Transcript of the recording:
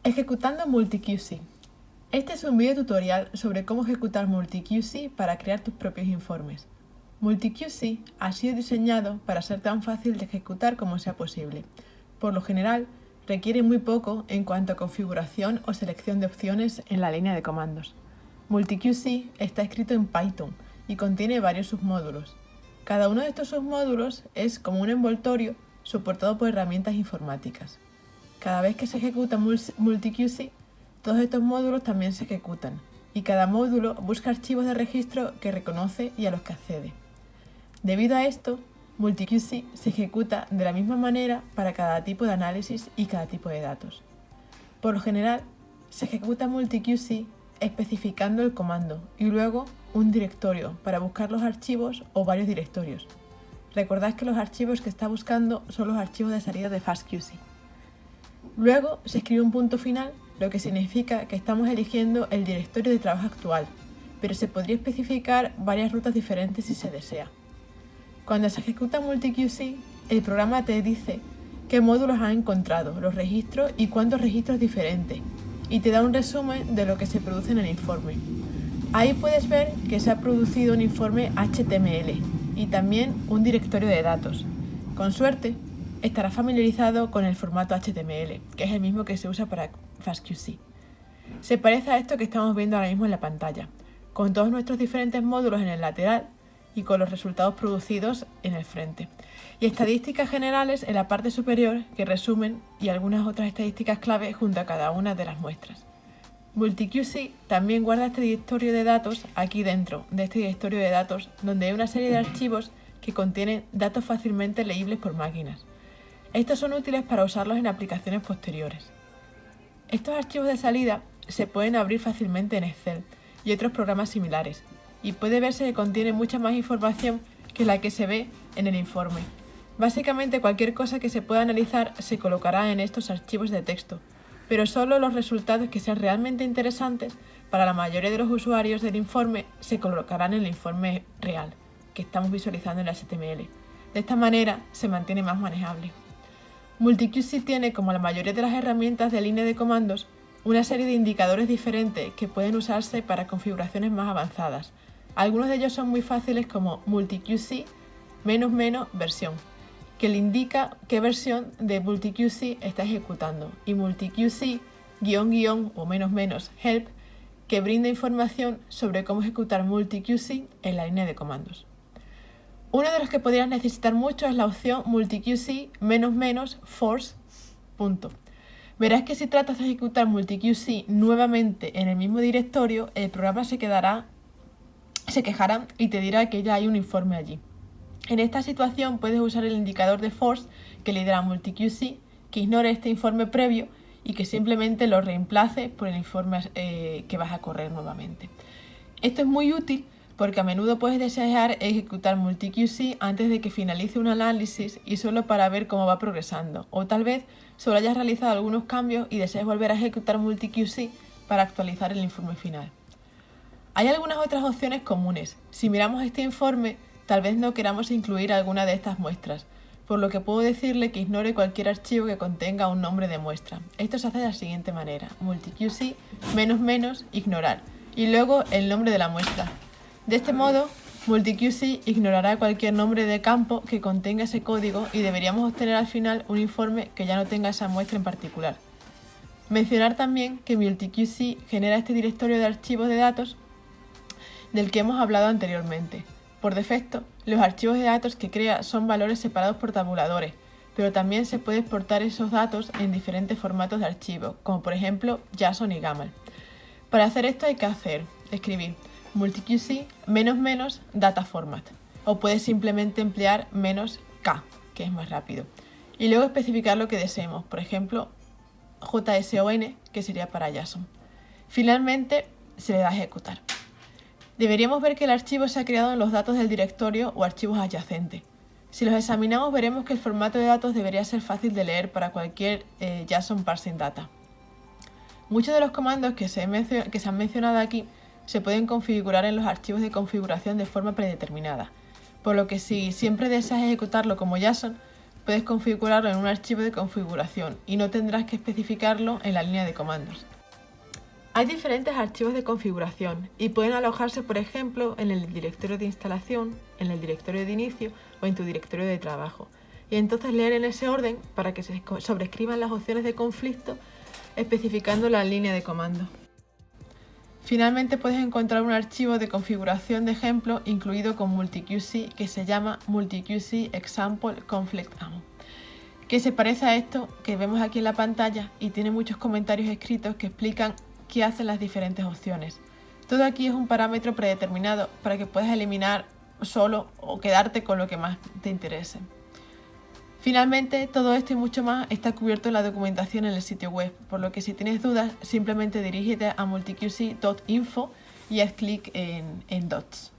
Ejecutando MultiQC. Este es un video tutorial sobre cómo ejecutar MultiQC para crear tus propios informes. MultiQC ha sido diseñado para ser tan fácil de ejecutar como sea posible. Por lo general, requiere muy poco en cuanto a configuración o selección de opciones en la línea de comandos. MultiQC está escrito en Python y contiene varios submódulos. Cada uno de estos submódulos es como un envoltorio soportado por herramientas informáticas. Cada vez que se ejecuta MultiQC, todos estos módulos también se ejecutan, y cada módulo busca archivos de registro que reconoce y a los que accede. Debido a esto, MultiQC se ejecuta de la misma manera para cada tipo de análisis y cada tipo de datos. Por lo general, se ejecuta MultiQC especificando el comando y luego un directorio para buscar los archivos o varios directorios. Recordad que los archivos que está buscando son los archivos de salida de FastQC. Luego se escribe un punto final, lo que significa que estamos eligiendo el directorio de trabajo actual, pero se podría especificar varias rutas diferentes si se desea. Cuando se ejecuta MultiQC, el programa te dice qué módulos ha encontrado, los registros y cuántos registros diferentes, y te da un resumen de lo que se produce en el informe. Ahí puedes ver que se ha producido un informe HTML y también un directorio de datos. Con suerte, estarás familiarizado con el formato HTML, que es el mismo que se usa para FastQC. Se parece a esto que estamos viendo ahora mismo en la pantalla, con todos nuestros diferentes módulos en el lateral y con los resultados producidos en el frente. Y estadísticas generales en la parte superior que resumen y algunas otras estadísticas clave junto a cada una de las muestras. MultiQC también guarda este directorio de datos aquí dentro de este directorio de datos, donde hay una serie de archivos que contienen datos fácilmente leíbles por máquinas. Estos son útiles para usarlos en aplicaciones posteriores. Estos archivos de salida se pueden abrir fácilmente en Excel y otros programas similares, y puede verse que contiene mucha más información que la que se ve en el informe. Básicamente cualquier cosa que se pueda analizar se colocará en estos archivos de texto, pero solo los resultados que sean realmente interesantes para la mayoría de los usuarios del informe se colocarán en el informe real, que estamos visualizando en el HTML. De esta manera se mantiene más manejable. MultiQC tiene, como la mayoría de las herramientas de línea de comandos, una serie de indicadores diferentes que pueden usarse para configuraciones más avanzadas. Algunos de ellos son muy fáciles, como MultiQC --versión, que le indica qué versión de MultiQC está ejecutando, y MultiQC -- o -- help, que brinda información sobre cómo ejecutar MultiQC en la línea de comandos. Uno de los que podrías necesitar mucho es la opción MultiQC -- force. Verás que si tratas de ejecutar MultiQC nuevamente en el mismo directorio, el programa se quejará y te dirá que ya hay un informe allí. En esta situación puedes usar el indicador de force que le dirá a MultiQC que ignore este informe previo y que simplemente lo reemplace por el informe que vas a correr nuevamente. Esto es muy útil porque a menudo puedes desear ejecutar MultiQC antes de que finalice un análisis y solo para ver cómo va progresando, o tal vez solo hayas realizado algunos cambios y desees volver a ejecutar MultiQC para actualizar el informe final. Hay algunas otras opciones comunes. Si miramos este informe, tal vez no queramos incluir alguna de estas muestras, por lo que puedo decirle que ignore cualquier archivo que contenga un nombre de muestra. Esto se hace de la siguiente manera: MultiQC -- ignorar, y luego el nombre de la muestra. De este modo, MultiQC ignorará cualquier nombre de campo que contenga ese código y deberíamos obtener al final un informe que ya no tenga esa muestra en particular. Mencionar también que MultiQC genera este directorio de archivos de datos del que hemos hablado anteriormente. Por defecto, los archivos de datos que crea son valores separados por tabuladores, pero también se puede exportar esos datos en diferentes formatos de archivo, como por ejemplo JSON y GAML. Para hacer esto hay que escribir MultiQC -- data format, o puedes simplemente emplear -k, que es más rápido, y luego especificar lo que deseemos, por ejemplo JSON, que sería para JSON. Finalmente se le da a ejecutar. Deberíamos ver que el archivo se ha creado en los datos del directorio o archivos adyacentes. Si los examinamos, veremos que el formato de datos debería ser fácil de leer para cualquier JSON parsing data. Muchos de los comandos que se han mencionado aquí se pueden configurar en los archivos de configuración de forma predeterminada, por lo que si siempre deseas ejecutarlo como JSON, puedes configurarlo en un archivo de configuración y no tendrás que especificarlo en la línea de comandos. Hay diferentes archivos de configuración y pueden alojarse, por ejemplo, en el directorio de instalación, en el directorio de inicio o en tu directorio de trabajo. Y entonces leer en ese orden para que se sobrescriban las opciones de conflicto, especificando la línea de comando. Finalmente puedes encontrar un archivo de configuración de ejemplo incluido con MultiQC que se llama MultiQC Example Conflict Ammo, que se parece a esto que vemos aquí en la pantalla y tiene muchos comentarios escritos que explican qué hacen las diferentes opciones. Todo aquí es un parámetro predeterminado para que puedas eliminar solo o quedarte con lo que más te interese. Finalmente, todo esto y mucho más está cubierto en la documentación en el sitio web, por lo que si tienes dudas, simplemente dirígete a multiqc.info y haz clic en Docs.